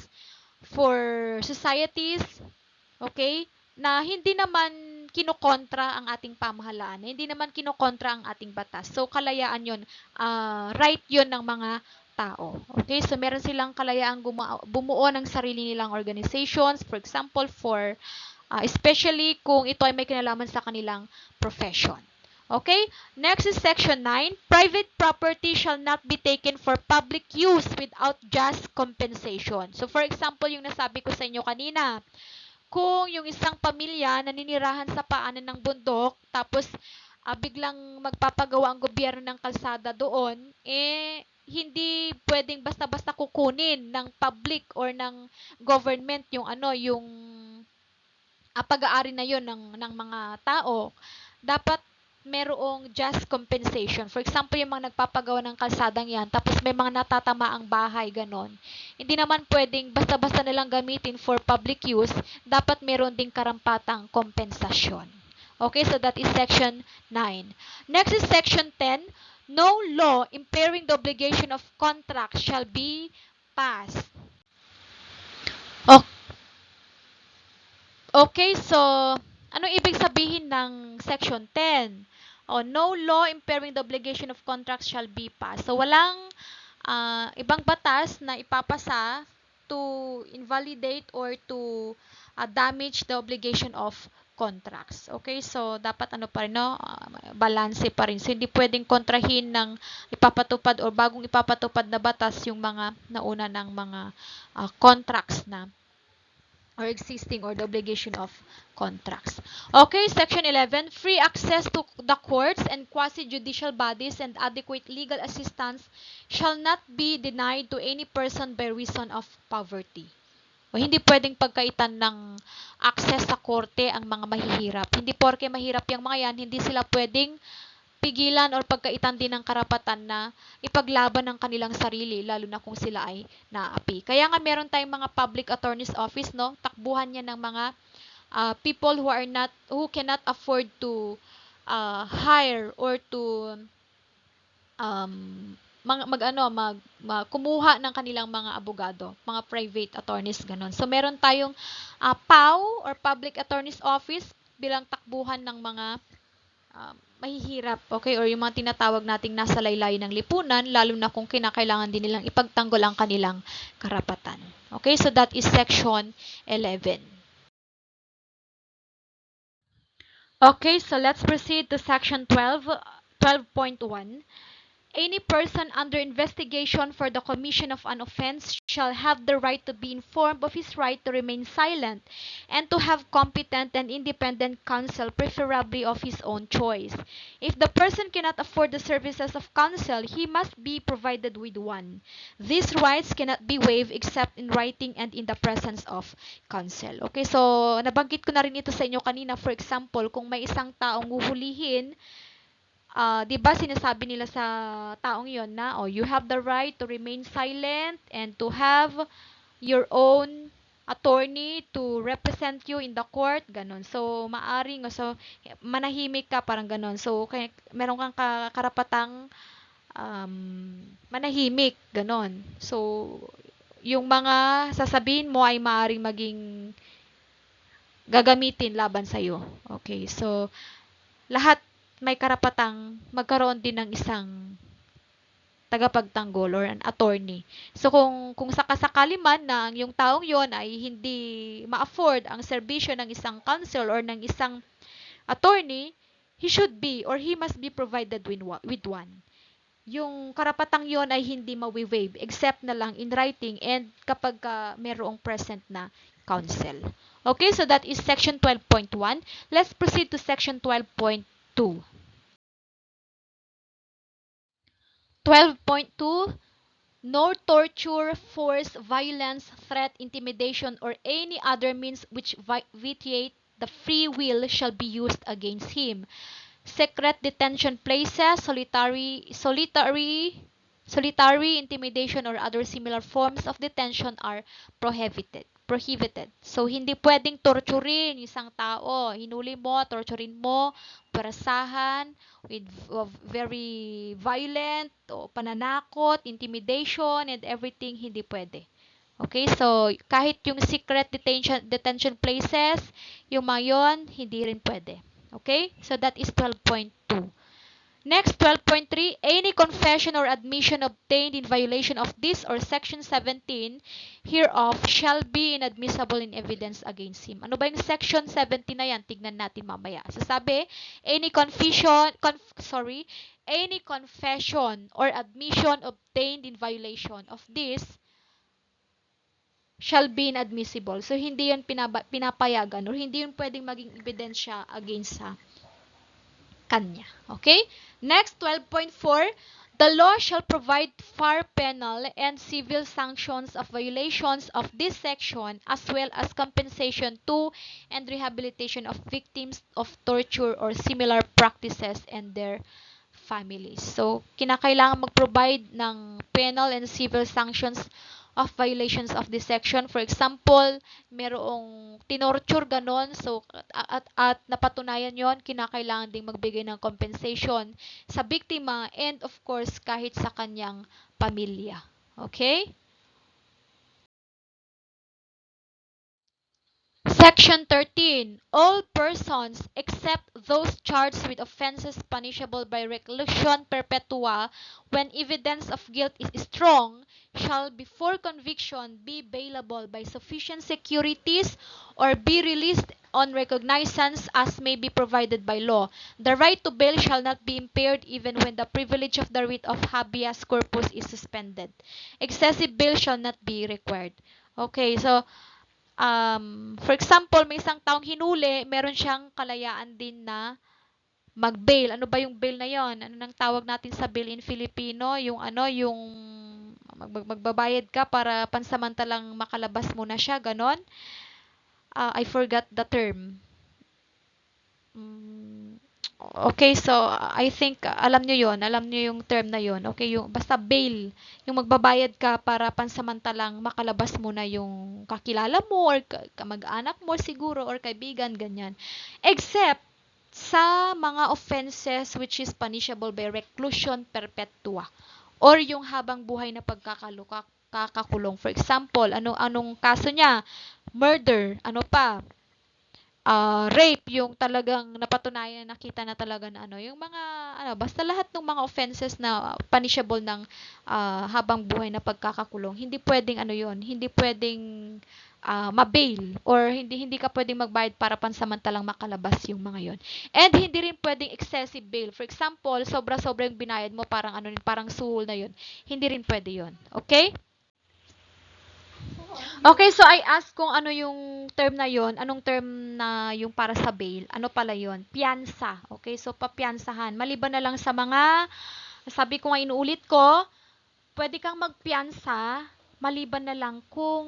for societies, okay, na hindi naman kinokontra ang ating pamahalaan, hindi naman kinokontra ang ating batas. So, kalayaan yun, right yun ng mga tao. Okay, so meron silang kalayaan bumuo ng sarili nilang organizations, for example, especially kung ito ay may kinalaman sa kanilang profession. Okay, next is section 9. Private property shall not be taken for public use without just compensation. So, for example, yung nasabi ko sa inyo kanina, kung yung isang pamilya naninirahan sa paanan ng bundok, tapos biglang magpapagawa ang gobyerno ng kalsada doon, hindi pwedeng basta-basta kukunin ng public or ng government yung pag-aari na yon ng mga tao. Dapat merong just compensation. For example, yung mga nagpapagawa ng kalsadang yan, tapos may mga natatamaang bahay, ganon. Hindi naman pwedeng basta-basta nilang gamitin for public use, dapat meron ding karampatang kompensasyon. Okay, so that is section 9. Next is section 10. No law impairing the obligation of contract shall be passed. Okay, so anong ibig sabihin ng section 10? No law impairing the obligation of contracts shall be passed. So, walang ibang batas na ipapasa to invalidate or to damage the obligation of contracts. Okay, so dapat pa rin, no? Balanse pa rin. So, hindi pwedeng kontrahin ng ipapatupad or bagong ipapatupad na batas yung mga nauna ng mga contracts na or existing or the obligation of contracts. Okay, section 11, free access to the courts and quasi-judicial bodies and adequate legal assistance shall not be denied to any person by reason of poverty. O hindi pwedeng pagkaitan ng access sa korte ang mga mahihirap. Hindi porke mahirap yung mga yan, hindi sila pwedeng pigilan or pagkaitan din ng karapatan na ipaglaban ng kanilang sarili, lalo na kung sila ay naapi. Kaya nga meron tayong mga public attorney's office, no? Takbuhan niya ng mga people who cannot afford to hire or to kumuha ng kanilang mga abogado, mga private attorneys, ganon. So, meron tayong PAO or Public Attorney's Office bilang takbuhan ng mga mahihirap, okay, or yung mga tinatawag nating nasa laylayin ng lipunan, lalo na kung kinakailangan din nilang ipagtanggol ang kanilang karapatan. Okay, so that is section 11. Okay, so let's proceed to section 12.1. Any person under investigation for the commission of an offense shall have the right to be informed of his right to remain silent and to have competent and independent counsel, preferably of his own choice. If the person cannot afford the services of counsel, he must be provided with one. These rights cannot be waived except in writing and in the presence of counsel. Okay, so nabanggit ko na rin ito sa inyo kanina. For example, kung may isang taong huhulihin, 'di ba sinasabi nila sa taong 'yon na, oh, you have the right to remain silent and to have your own attorney to represent you in the court, ganun. So, maaring, so, manahimik ka, parang ganun. So, kaya, meron kang karapatang manahimik, ganun. So, yung mga sasabihin mo ay maaring maging gagamitin laban sa'yo. Okay, so, lahat may karapatang magkaroon din ng isang tagapagtanggol or an attorney. So kung sakasakali man na yung taong yon ay hindi ma-afford ang serbisyo ng isang counsel or ng isang attorney, he should be or he must be provided with one. Yung karapatang yon ay hindi mawi-waive except na lang in writing and kapag mayroong present na counsel. Okay, so that is section 12.1. Let's proceed to section 12.2. 12.2, nor torture, force, violence, threat, intimidation, or any other means which vitiate the free will shall be used against him. Secret detention places, solitary intimidation, or other similar forms of detention are prohibited. So, hindi pwedeng torturin isang tao. Hinuli mo, torturin mo, perasahan, with very violent, o pananakot, intimidation, and everything, hindi pwede. Okay, so kahit yung secret detention places, yung mga yun, hindi rin pwede. Okay, so that is 12.2. Next, 12.3, any confession or admission obtained in violation of this or section 17 hereof shall be inadmissible in evidence against him. Ano ba yung section 17 na yan? Tignan natin mamaya. Sasabi, any confession or admission obtained in violation of this shall be inadmissible. So, hindi yun pinapayagan or hindi yun pwedeng maging ebidensya against sa kanya. Okay? Next, 12.4, the law shall provide fair penal and civil sanctions of violations of this section as well as compensation to and rehabilitation of victims of torture or similar practices and their families. So, kinakailangan mag-provide ng penal and civil sanctions of violations of this section. For example, merong tinorture ganon, so at napatunayan yon, kinakailangan ding magbigay ng compensation sa biktima and of course kahit sa kanyang pamilya. Okay? Section 13. All persons except those charged with offenses punishable by reclusion perpetua when evidence of guilt is strong shall before conviction be bailable by sufficient securities or be released on recognizance as may be provided by law. The right to bail shall not be impaired even when the privilege of the writ of habeas corpus is suspended. Excessive bail shall not be required. Okay, so for example, may isang taong hinuli, meron siyang kalayaan din na mag-bail. Ano ba yung bail na yon? Ano nang tawag natin sa bail in Filipino? Yung ano, yung magbabayad ka para pansamantalang makalabas mo na siya, ganon. I forgot the term. Okay, so I think alam nyo yon, alam nyo yung term na yon. Okay, yung basta bail, yung magbabayad ka para pansamantalang makalabas mo na yung kakilala mo or kamag-anak mo siguro or kaibigan, ganyan. Except sa mga offenses which is punishable by reclusion perpetua or yung habang buhay na kakakulong. For example, anong kaso niya? Murder, ano pa? Rape, yung talagang napatunayan, nakita na talaga na yung mga, basta lahat ng mga offenses na punishable ng habang buhay na pagkakakulong, hindi pwedeng yon, hindi pwedeng ma-bail or hindi ka pwedeng magbayad para pansamantalang makalabas yung mga yon. And hindi rin pwedeng excessive bail. For example, sobra-sobra yung binayad mo, parang parang suhol na yon. Hindi rin pwede yon. Okay? Okay, so I asked kung ano yung term na yon, anong term na yung para sa bail. Ano pala yon? Piyansa. Okay, so papiyansahan. Maliban na lang sa mga, sabi ko nga inuulit ko, pwede kang magpiyansa maliban na lang kung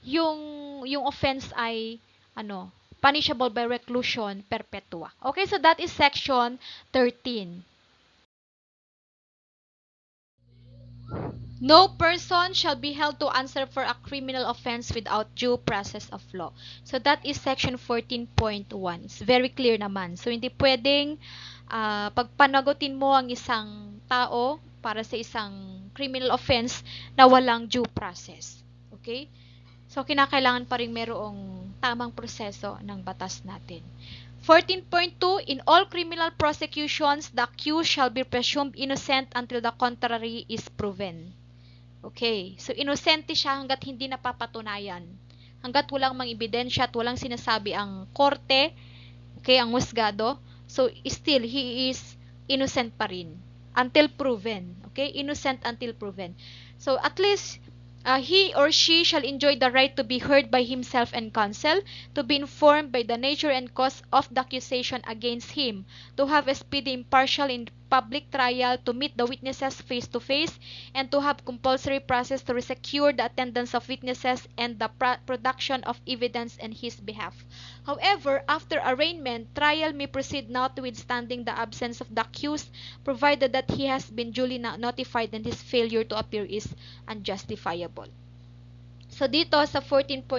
yung offense ay ano, punishable by reclusion perpetua. Okay, so that is section 13. No person shall be held to answer for a criminal offense without due process of law. So that is section 14.1. It's very clear naman. So hindi pwedeng pagpanagutin mo ang isang tao para sa isang criminal offense na walang due process. Okay? So kinakailangan pa rin merong tamang proseso ng batas natin. 14.2, in all criminal prosecutions, the accused shall be presumed innocent until the contrary is proven. Okay. So, inosente siya hanggat hindi napapatunayan. Hanggat walang mga ebidensya at walang sinasabi ang korte, okay, ang husgado. So, still, he is innocent pa rin. Until proven. Okay? Innocent until proven. So, at least, he or she shall enjoy the right to be heard by himself and counsel, to be informed by the nature and cause of the accusation against him, to have a speedy, impartial, in public trial, to meet the witnesses face to face, and to have compulsory process to secure the attendance of witnesses and the production of evidence in his behalf. However, after arraignment, trial may proceed notwithstanding the absence of the accused, provided that he has been duly notified and his failure to appear is unjustifiable. So, dito sa 14.2,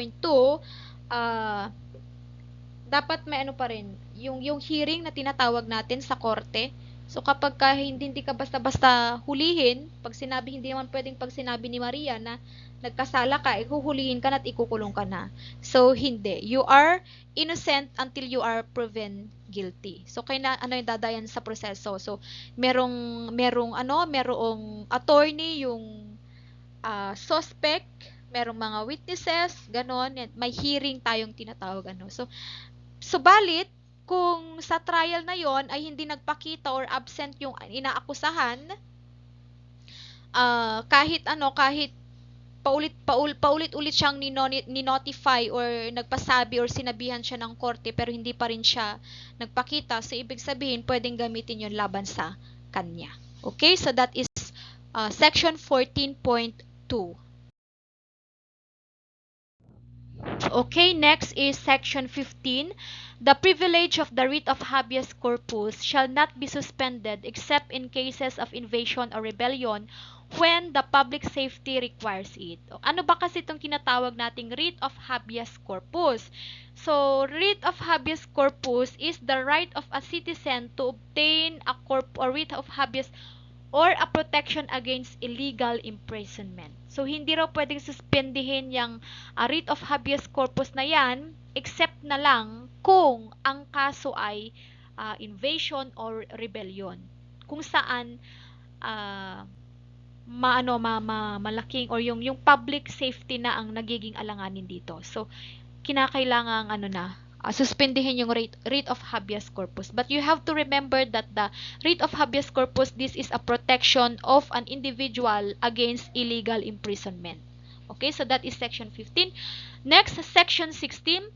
dapat may ano pa rin, yung hearing na tinatawag natin sa korte. So, kapag hindi ka basta-basta hulihin, pag sinabi, hindi naman pwedeng pag sinabi ni Maria na nagkasala ka, huhulihin ka na at ikukulong ka na. So, hindi. You are innocent until you are proven guilty. So, kaya na, ano yung dadayan sa proseso. So, merong attorney, yung suspect, merong mga witnesses, ganon. May hearing tayong tinatawag. So, subalit, kung sa trial na yon ay hindi nagpakita or absent yung inaakusahan, kahit paulit-ulit siyang ni-notify or nagpasabi or sinabihan siya ng korte pero hindi pa rin siya nagpakita, so ibig sabihin pwedeng gamitin yon laban sa kanya. Okay, so that is section 14.2. Okay, next is section 15. The privilege of the writ of habeas corpus shall not be suspended except in cases of invasion or rebellion when the public safety requires it. Ano ba kasi itong kinatawag nating writ of habeas corpus? So, writ of habeas corpus is the right of a citizen to obtain a writ of habeas or a protection against illegal imprisonment. So, hindi raw pwedeng suspendihin yung writ of habeas corpus na yan, except na lang kung ang kaso ay invasion or rebellion. Kung saan malaking or yung public safety na ang nagiging alanganin dito. So, kinakailangang suspendihin yung writ of habeas corpus. But you have to remember that the writ of habeas corpus, this is a protection of an individual against illegal imprisonment. Okay, so that is section 15. Next, section 16.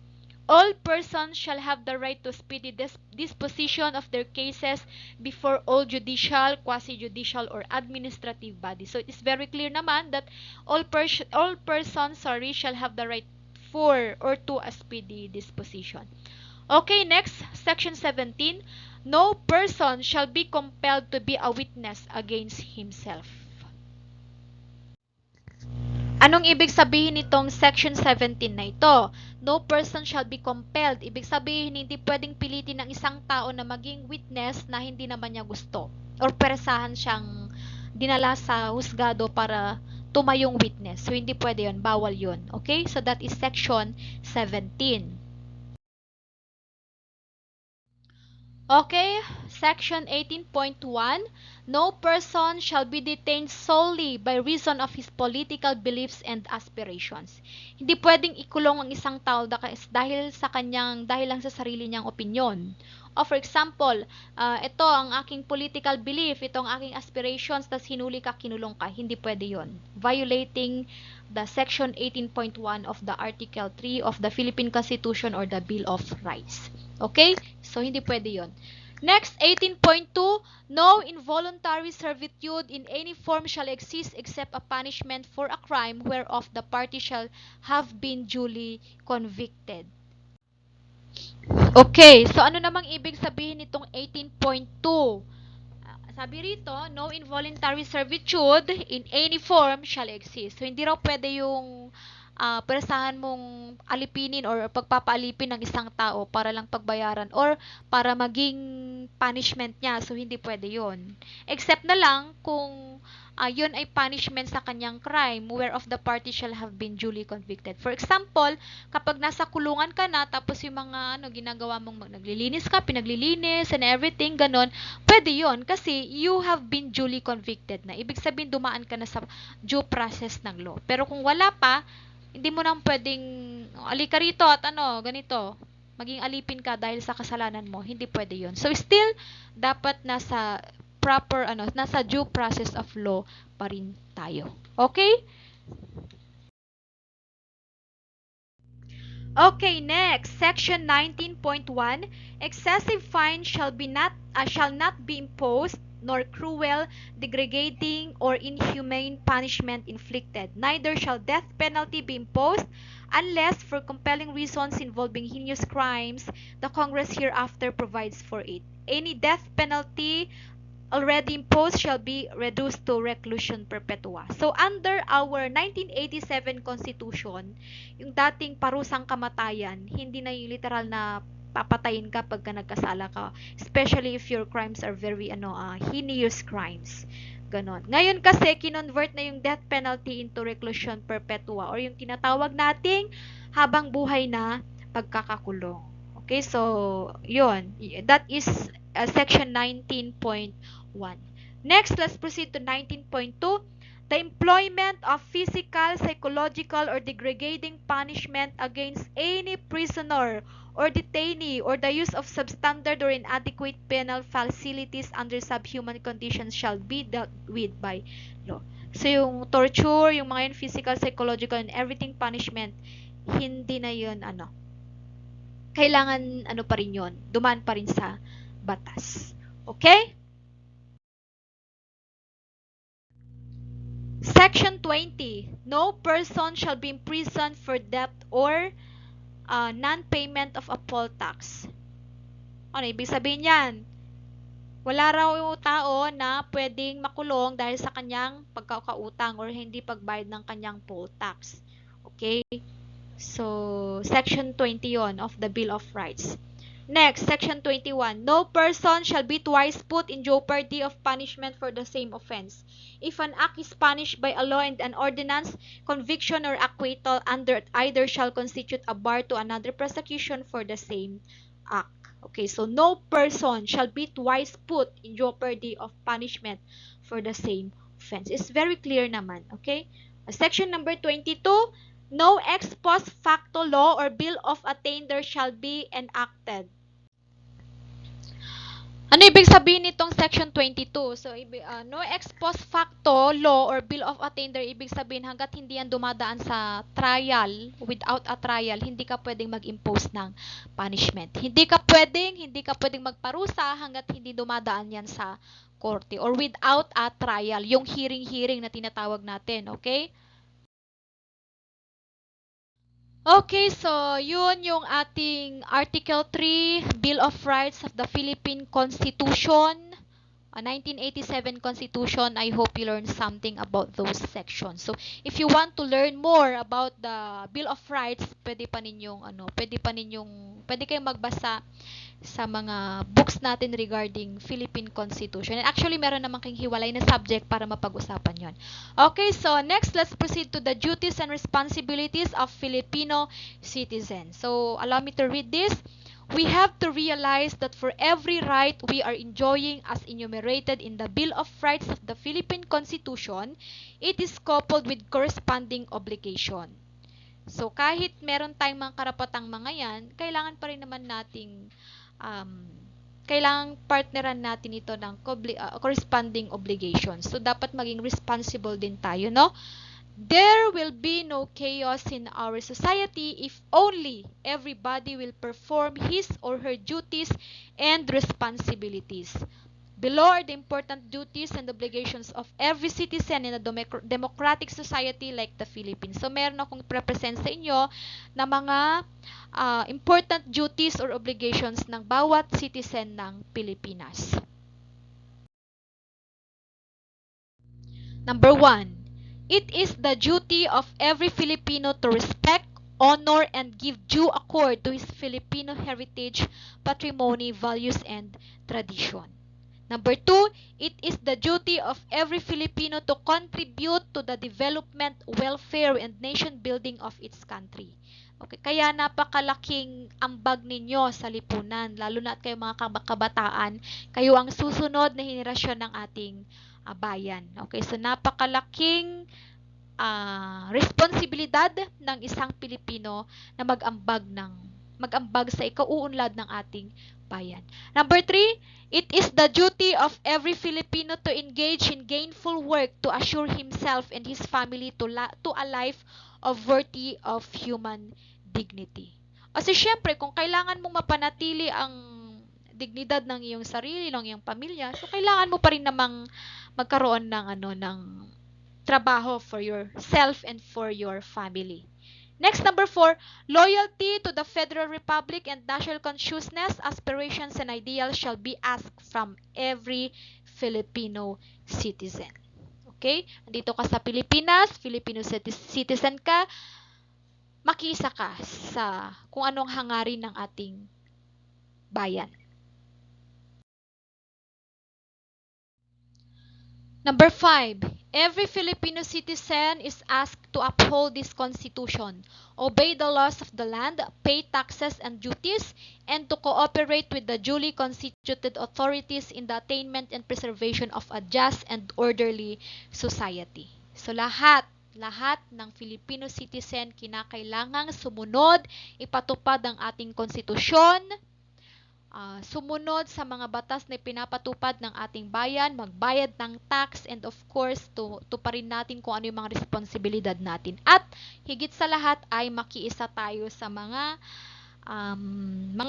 All persons shall have the right to speedy disposition of their cases before all judicial, quasi-judicial, or administrative bodies. So it is very clear naman that all persons shall have the right for or to a speedy disposition. Okay, next, section 17. No person shall be compelled to be a witness against himself. Anong ibig sabihin nitong section 17 na ito? No person shall be compelled. Ibig sabihin, hindi pwedeng pilitin ng isang tao na maging witness na hindi naman niya gusto. Or peresahan siyang dinala sa husgado para tumayong witness. So, hindi pwede yun. Bawal yun. Okay? So, that is section 17. Okay, section 18.1. No person shall be detained solely by reason of his political beliefs and aspirations. Hindi pwedeng ikulong ang isang tao dahil lang sa sarili niyang opinyon. O for example, ito ang aking political belief, ito ang aking aspirations, tas hinuli ka, kinulong ka. Hindi pwede yon. Violating the Section 18.1 of the Article 3 of the Philippine Constitution or the Bill of Rights. Okay? So, hindi pwede yon. Next, 18.2, no involuntary servitude in any form shall exist except a punishment for a crime whereof the party shall have been duly convicted. Okay, so ano namang ibig sabihin nitong 18.2? Sabi rito, no involuntary servitude in any form shall exist. So, hindi raw pwede yung peresahan mong alipinin or pagpapaalipin ng isang tao para lang pagbayaran or para maging punishment niya. So, hindi pwede yun. Except na lang kung yun ay punishment sa kanyang crime whereof the party shall have been duly convicted. For example, kapag nasa kulungan ka na tapos yung mga ginagawa mong naglilinis ka, pinaglilinis and everything, ganon, pwede yun kasi you have been duly convicted na. Ibig sabihin, dumaan ka na sa due process ng law. Pero kung wala pa, hindi mo nang pwedeng alika rito at ganito, maging alipin ka dahil sa kasalanan mo. Hindi pwede yun. So, still, dapat nasa nasa due process of law pa rin tayo. Okay? Okay, next, section 19.1, excessive fine shall not be imposed nor cruel, degrading, or inhumane punishment inflicted. Neither shall death penalty be imposed unless for compelling reasons involving heinous crimes, the Congress hereafter provides for it. Any death penalty already imposed shall be reduced to reclusion perpetua. So, under our 1987 Constitution, yung dating parusang kamatayan, hindi na yung literal na papatayin ka pagka nagkasala ka. Especially if your crimes are very, heinous crimes. Ganon. Ngayon kasi, kinonvert na yung death penalty into reclusion perpetua or yung tinatawag nating habang buhay na pagkakakulong. Okay, so, yun. That is section 19.1. Next, let's proceed to 19.2. The employment of physical, psychological, or degrading punishment against any prisoner or detainee or the use of substandard or inadequate penal facilities under subhuman conditions shall be dealt with by law. So, yung torture, yung mga yun, physical, psychological, and everything punishment, hindi na yun, kailangan, pa rin yun, dumaan pa rin sa batas. Okay? Section 20. No person shall be imprisoned for debt or non-payment of a poll tax. Ano ibig sabihin yan? Wala raw yung tao na pwedeng makulong dahil sa kanyang pagkakautang or hindi pagbayad ng kanyang poll tax. Okay? So, Section 20 yon of the Bill of Rights. Next, Section 21. No person shall be twice put in jeopardy of punishment for the same offense. If an act is punished by a law and an ordinance, conviction or acquittal under either shall constitute a bar to another prosecution for the same act. Okay, so no person shall be twice put in jeopardy of punishment for the same offense. It's very clear naman, okay? Section number 22. No ex post facto law or bill of attainder shall be enacted. Ano ibig sabihin nitong section 22? So, no ex post facto law or bill of attainder, ibig sabihin hanggat hindi yan dumadaan sa trial, without a trial, hindi ka pwedeng mag-impose ng punishment. Hindi ka pwedeng magparusa hanggat hindi dumadaan yan sa korte or without a trial, yung hearing na tinatawag natin, okay? Okay, so yun yung ating Article 3, Bill of Rights of the Philippine Constitution, 1987 Constitution. I hope you learned something about those sections. So, if you want to learn more about the Bill of Rights, pwede kayong magbasa sa mga books natin regarding Philippine Constitution. And actually, meron naman kayong hiwalay na subject para mapag-usapan yon. Okay, so next, let's proceed to the duties and responsibilities of Filipino citizens. So, allow me to read this. We have to realize that for every right we are enjoying as enumerated in the Bill of Rights of the Philippine Constitution, it is coupled with corresponding obligation. So, kahit meron tayong mga karapatang mga yan, kailangan pa rin naman nating kailangang partneran natin ito ng corresponding obligations. So, dapat maging responsible din tayo, no? There will be no chaos in our society if only everybody will perform his or her duties and responsibilities. Below are the important duties and obligations of every citizen in a democratic society like the Philippines. So, meron akong present sa inyo na mga important duties or obligations ng bawat citizen ng Pilipinas. Number 1. It is the duty of every Filipino to respect, honor, and give due accord to his Filipino heritage, patrimony, values, and tradition. Number 2, it is the duty of every Filipino to contribute to the development, welfare, and nation-building of its country. Okay, kaya napakalaking ambag ninyo sa lipunan, lalo na at kayo mga kabataan, kayo ang susunod na henerasyon ng ating bayan. Okay, so napakalaking responsibilidad ng isang Pilipino na mag-ambag sa ikauunlad ng ating bayan. Number 3, it is the duty of every Filipino to engage in gainful work to assure himself and his family to a life of worthy of human dignity. Kasi syempre, kung kailangan mong mapanatili ang dignidad ng iyong sarili, ng iyong pamilya, so kailangan mo pa rin namang magkaroon ng trabaho for yourself and for your family. Next, number 4, loyalty to the Federal Republic and national consciousness, aspirations, and ideals shall be asked from every Filipino citizen. Okay? Andito ka sa Pilipinas, Filipino citizen ka, makiisa ka sa kung anong hangarin ng ating bayan. Number 5, every Filipino citizen is asked to uphold this Constitution, obey the laws of the land, pay taxes and duties, and to cooperate with the duly constituted authorities in the attainment and preservation of a just and orderly society. So lahat ng Filipino citizen kinakailangang sumunod, ipatupad ang ating konstitusyon, sumunod sa mga batas na pinapatupad ng ating bayan, magbayad ng tax, and of course, tuparin natin kung ano yung mga responsibilidad natin. At higit sa lahat ay makiisa tayo sa mga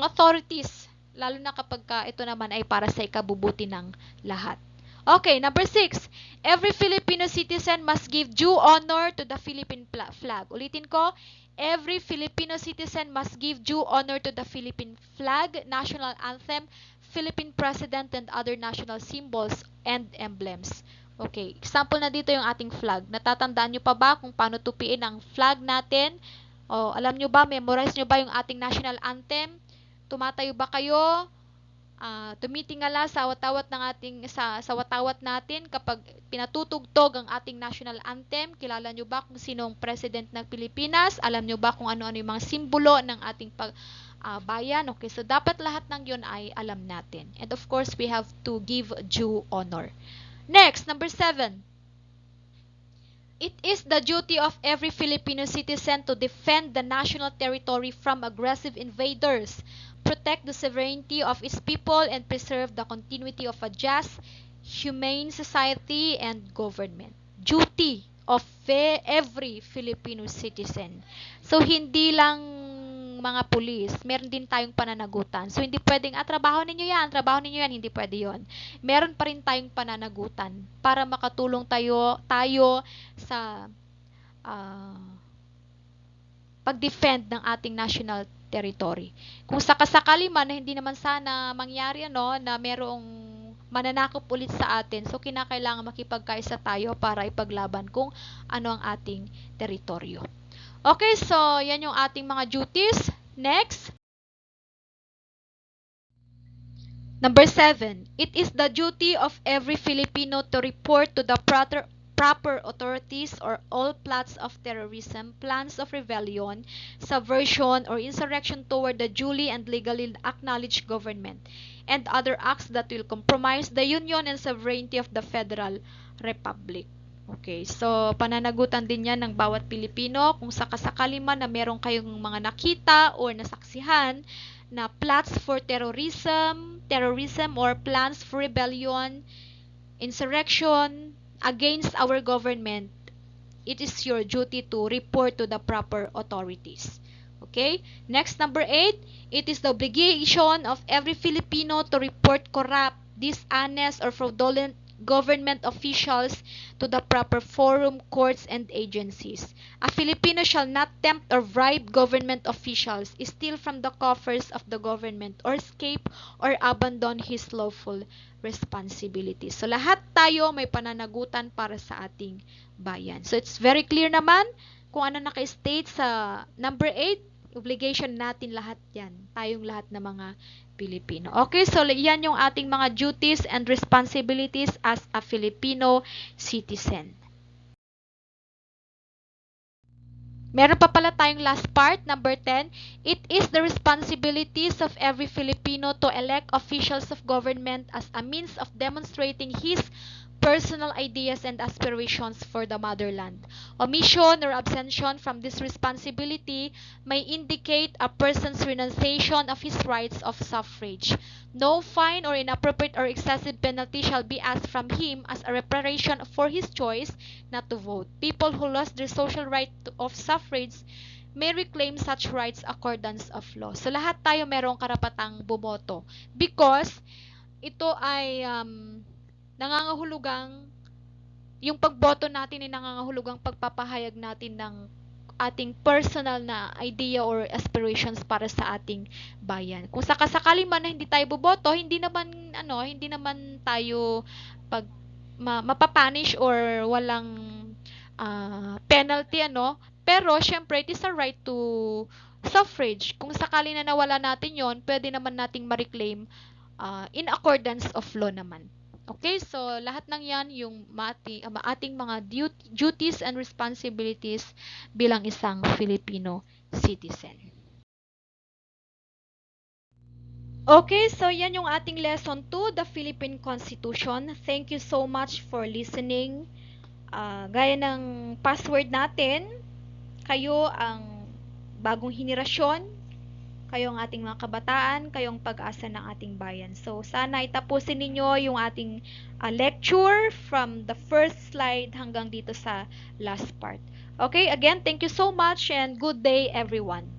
authorities, lalo na kapag ito naman ay para sa ikabubuti ng lahat. Okay, number 6, every Filipino citizen must give due honor to the Philippine flag. Ulitin ko, every Filipino citizen must give due honor to the Philippine flag, national anthem, Philippine president, and other national symbols and emblems. Okay, example na dito yung ating flag. Natatandaan nyo pa ba kung paano tupiin ang flag natin? O, alam nyo ba, memorize nyo ba yung ating national anthem? Tumatayo ba kayo? Tumitingala sa watawat natin kapag pinatutugtog ang ating national anthem. Kilala nyo ba kung sinong president ng Pilipinas? Alam nyo ba kung ano-ano yung mga simbolo ng ating bayan? Okay, so dapat lahat ng yun ay alam natin. And of course, we have to give due honor. Next, number 7. It is the duty of every Filipino citizen to defend the national territory from aggressive invaders, protect the sovereignty of its people, and preserve the continuity of a just, humane society and government. Duty of every Filipino citizen. So, hindi lang mga pulis, meron din tayong pananagutan. So, hindi pwedeng, trabaho ninyo yan, hindi pwede yon. Meron pa rin tayong pananagutan para makatulong tayo sa pag-defend ng ating national territory. Kung sakasakali man na hindi naman sana mangyari na merong mananakop ulit sa atin, so kinakailangan makipagkaisa tayo para ipaglaban kung ano ang ating teritoryo. Okay, so yan yung ating mga duties. Next. Number 7. It is the duty of every Filipino to report to the proper authorities or all plots of terrorism, plans of rebellion, subversion, or insurrection toward the duly and legally acknowledged government, and other acts that will compromise the union and sovereignty of the Federal Republic. Okay, so pananagutan din yan ng bawat Pilipino kung sakasakali man na meron kayong mga nakita or nasaksihan na plots for terrorism or plans for rebellion, insurrection against our government, it is your duty to report to the proper authorities. Okay? Next, number 8, it is the obligation of every Filipino to report corrupt, dishonest, or fraudulent government officials to the proper forum, courts, and agencies. A Filipino shall not tempt or bribe government officials, steal from the coffers of the government, or escape or abandon his lawful responsibilities. So lahat tayo may pananagutan para sa ating bayan. So it's very clear naman kung ano naka-state sa number 8, obligation natin lahat yan. Tayong lahat na mga Pilipino. Okay, so yan yung ating mga duties and responsibilities as a Filipino citizen. Meron pa pala tayong last part, number 10. It is the responsibilities of every Filipino to elect officials of government as a means of demonstrating his personal ideas and aspirations for the motherland. Omission or abstention from this responsibility may indicate a person's renunciation of his rights of suffrage. No fine or inappropriate or excessive penalty shall be asked from him as a reparation for his choice not to vote. People who lost their social right of suffrage may reclaim such rights accordance of law. So lahat tayo merong karapatang bumoto because ito ay nangangahulugang, yung pagboto natin ay nangangahulugang pagpapahayag natin ng ating personal na idea or aspirations para sa ating bayan. Kung sakasakali man na hindi tayo boboto, hindi naman tayo mapapanish or walang penalty pero syempre it is a right to suffrage. Kung sakali na nawala natin yon, pwede naman nating ma-reclaim in accordance of law naman. Okay, so lahat ng yan yung ating mga duties and responsibilities bilang isang Filipino citizen. Okay, so yan yung ating lesson 2, the Philippine Constitution. Thank you so much for listening. Gaya ng password natin, kayo ang bagong henerasyon, kayo ang ating mga kabataan, kayong pag-asa ng ating bayan. So, sana itapusin ninyo yung ating lecture from the first slide hanggang dito sa last part. Okay, again, thank you so much and good day everyone.